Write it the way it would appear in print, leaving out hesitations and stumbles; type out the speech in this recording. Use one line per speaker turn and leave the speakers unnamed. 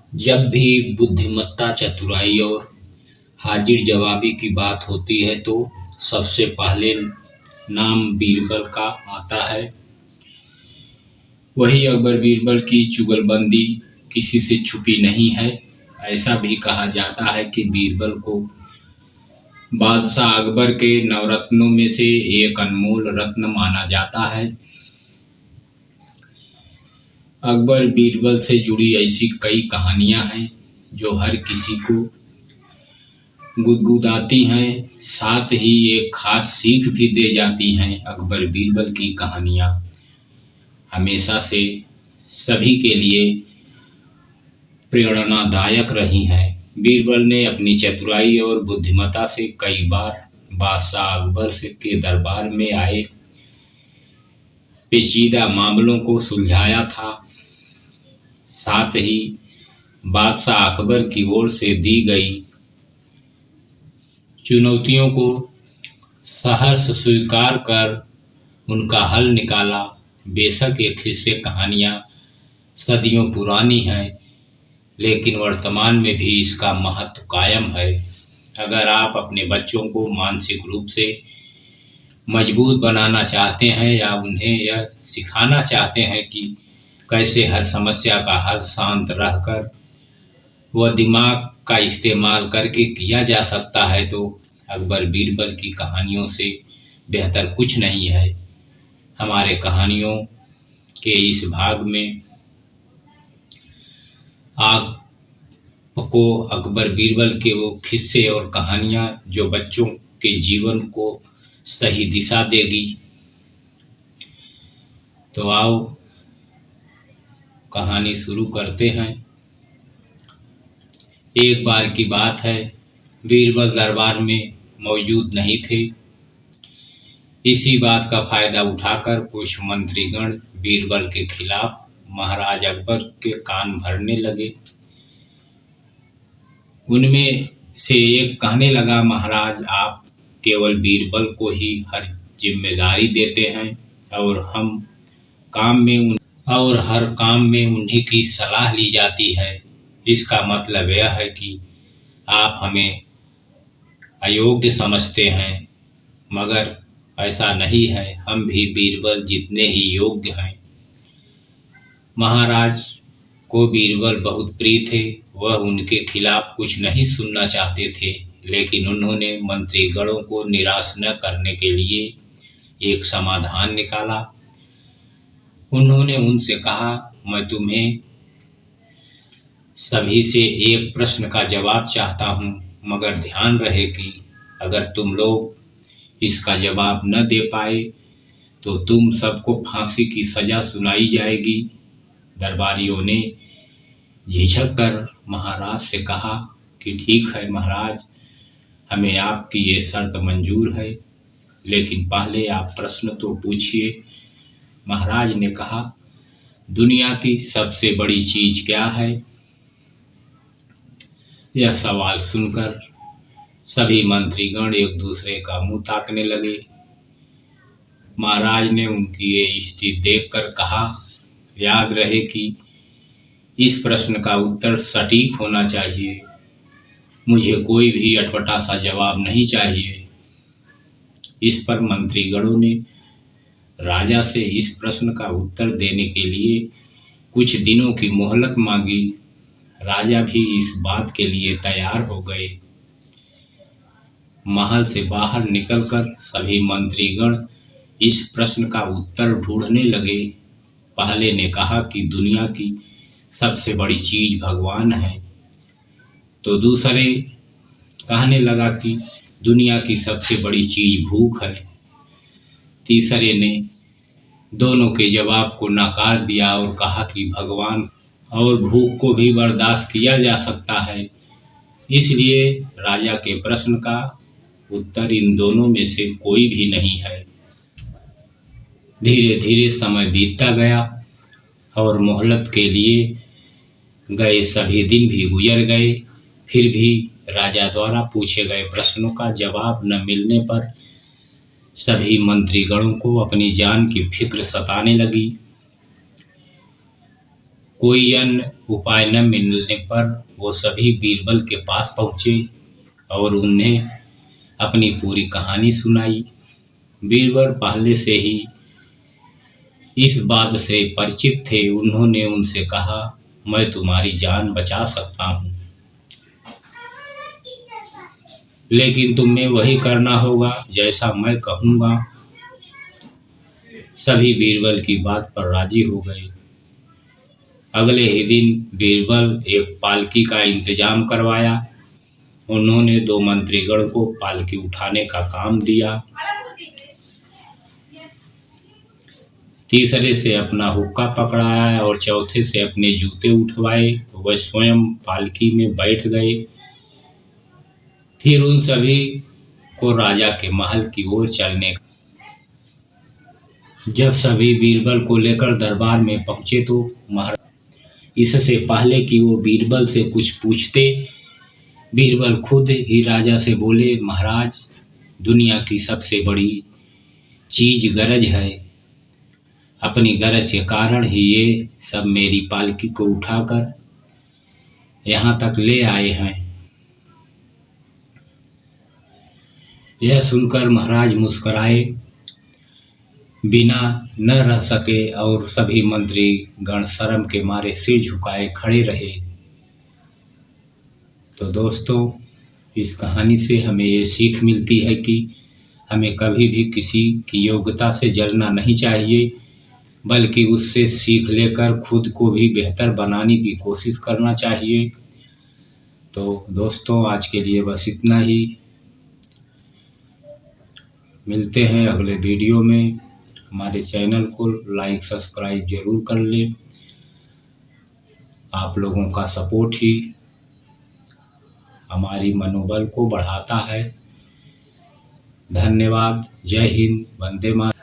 जब भी बुद्धिमत्ता, चतुराई और हाजिर जवाबी की बात होती है तो सबसे पहले नाम बीरबल का आता है। वही अकबर बीरबल की चुगलबंदी किसी से छुपी नहीं है। ऐसा भी कहा जाता है कि बीरबल को बादशाह अकबर के नवरत्नों में से एक अनमोल रत्न माना जाता है। अकबर बीरबल से जुड़ी ऐसी कई कहानियां हैं जो हर किसी को गुदगुदाती हैं, साथ ही एक खास सीख भी दे जाती हैं। अकबर बीरबल की कहानियां हमेशा से सभी के लिए प्रेरणादायक रही हैं। बीरबल ने अपनी चतुराई और बुद्धिमत्ता से कई बार बादशाह अकबर के दरबार में आए पेचीदा मामलों को सुलझाया था। साथ ही बादशाह अकबर की ओर से दी गई चुनौतियों को सहर्ष स्वीकार कर उनका हल निकाला। बेशक ये किस्से कहानियाँ सदियों पुरानी हैं, लेकिन वर्तमान में भी इसका महत्व कायम है। अगर आप अपने बच्चों को मानसिक रूप से मजबूत बनाना चाहते हैं या उन्हें यह सिखाना चाहते हैं कि कैसे हर समस्या का हल शांत रहकर वह दिमाग का इस्तेमाल करके किया जा सकता है, तो अकबर बीरबल की कहानियों से बेहतर कुछ नहीं है। हमारे कहानियों के इस भाग में आपको अकबर बीरबल के वो किस्से और कहानियाँ जो बच्चों के जीवन को सही दिशा देगी। तो आओ कहानी शुरू करते हैं। एक बार की बात है, बीरबल दरबार में मौजूद नहीं थे। इसी बात का फायदा उठाकर कुछ मंत्रीगण बीरबल के खिलाफ महाराज अकबर के कान भरने लगे। उनमें से एक कहने लगा, महाराज आप केवल बीरबल को ही हर जिम्मेदारी देते हैं और हर काम में उन्हीं की सलाह ली जाती है। इसका मतलब यह है कि आप हमें अयोग्य समझते हैं, मगर ऐसा नहीं है। हम भी बीरबल जितने ही योग्य हैं। महाराज को बीरबल बहुत प्रिय थे। वह उनके खिलाफ कुछ नहीं सुनना चाहते थे, लेकिन उन्होंने मंत्रीगणों को निराश न करने के लिए एक समाधान निकाला। उन्होंने उनसे कहा, मैं तुम्हें सभी से एक प्रश्न का जवाब चाहता हूँ, मगर ध्यान रहे कि अगर तुम लोग इसका जवाब न दे पाए तो तुम सबको फांसी की सजा सुनाई जाएगी। दरबारियों ने झिझक कर महाराज से कहा कि ठीक है महाराज, हमें आपकी ये शर्त मंजूर है, लेकिन पहले आप प्रश्न तो पूछिए। महाराज ने कहा, दुनिया की सबसे बड़ी चीज क्या है? यह सवाल सुनकर सभी मंत्रीगण एक दूसरे का मुंह ताकने लगे। महाराज ने उनकी ये स्थिति देखकर कहा, याद रहे कि इस प्रश्न का उत्तर सटीक होना चाहिए। मुझे कोई भी अटपटा सा जवाब नहीं चाहिए। इस पर मंत्रीगणों ने राजा से इस प्रश्न का उत्तर देने के लिए कुछ दिनों की मोहलत मांगी। राजा भी इस बात के लिए तैयार हो गए। महल से बाहर निकलकर सभी मंत्रीगण इस प्रश्न का उत्तर ढूंढने लगे। पहले ने कहा कि दुनिया की सबसे बड़ी चीज भगवान है, तो दूसरे कहने लगा कि दुनिया की सबसे बड़ी चीज भूख है। तीसरे ने दोनों के जवाब को नकार दिया और कहा कि भगवान और भूख को भी बर्दाश्त किया जा सकता है। इसलिए राजा के प्रश्न का उत्तर इन दोनों में से कोई भी नहीं है। धीरे धीरे समय बीतता गया और मोहलत के लिए गए सभी दिन भी गुजर गए। फिर भी राजा द्वारा पूछे गए प्रश्नों का जवाब न मिलने पर सभी मंत्रीगणों को अपनी जान की फिक्र सताने लगी। कोई अन्य उपाय न मिलने पर वो सभी बीरबल के पास पहुँचे और उन्हें अपनी पूरी कहानी सुनाई। बीरबल पहले से ही इस बात से परिचित थे। उन्होंने उनसे कहा, मैं तुम्हारी जान बचा सकता हूँ, लेकिन तुम्हें वही करना होगा जैसा मैं कहूँगा। सभी बीरबल की बात पर राजी हो गए। अगले ही दिन बीरबल एक पालकी का इंतजाम करवाया। उन्होंने 2 मंत्रीगण को पालकी उठाने का काम दिया। तीसरे से अपना हुक्का पकड़ाया और चौथे से अपने जूते उठवाए। वह स्वयं पालकी में बैठ गए। फिर उन सभी को राजा के महल की ओर चलने। जब सभी बीरबल को लेकर दरबार में पहुंचे तो महाराज इससे पहले कि वो बीरबल से कुछ पूछते, बीरबल खुद ही राजा से बोले, महाराज, दुनिया की सबसे बड़ी चीज गरज है। अपनी गरज के कारण ही ये सब मेरी पालकी को उठाकर यहाँ तक ले आए हैं। यह सुनकर महाराज मुस्कुराए बिना न रह सके और सभी मंत्री गण शर्म के मारे सिर झुकाए खड़े रहे। तो दोस्तों, इस कहानी से हमें ये सीख मिलती है कि हमें कभी भी किसी की योग्यता से जलना नहीं चाहिए, बल्कि उससे सीख लेकर खुद को भी बेहतर बनाने की कोशिश करना चाहिए। तो दोस्तों, आज के लिए बस इतना ही। मिलते हैं अगले वीडियो में। हमारे चैनल को लाइक सब्सक्राइब जरूर कर लें। आप लोगों का सपोर्ट ही हमारी मनोबल को बढ़ाता है। धन्यवाद। जय हिंद। वंदे मातरम।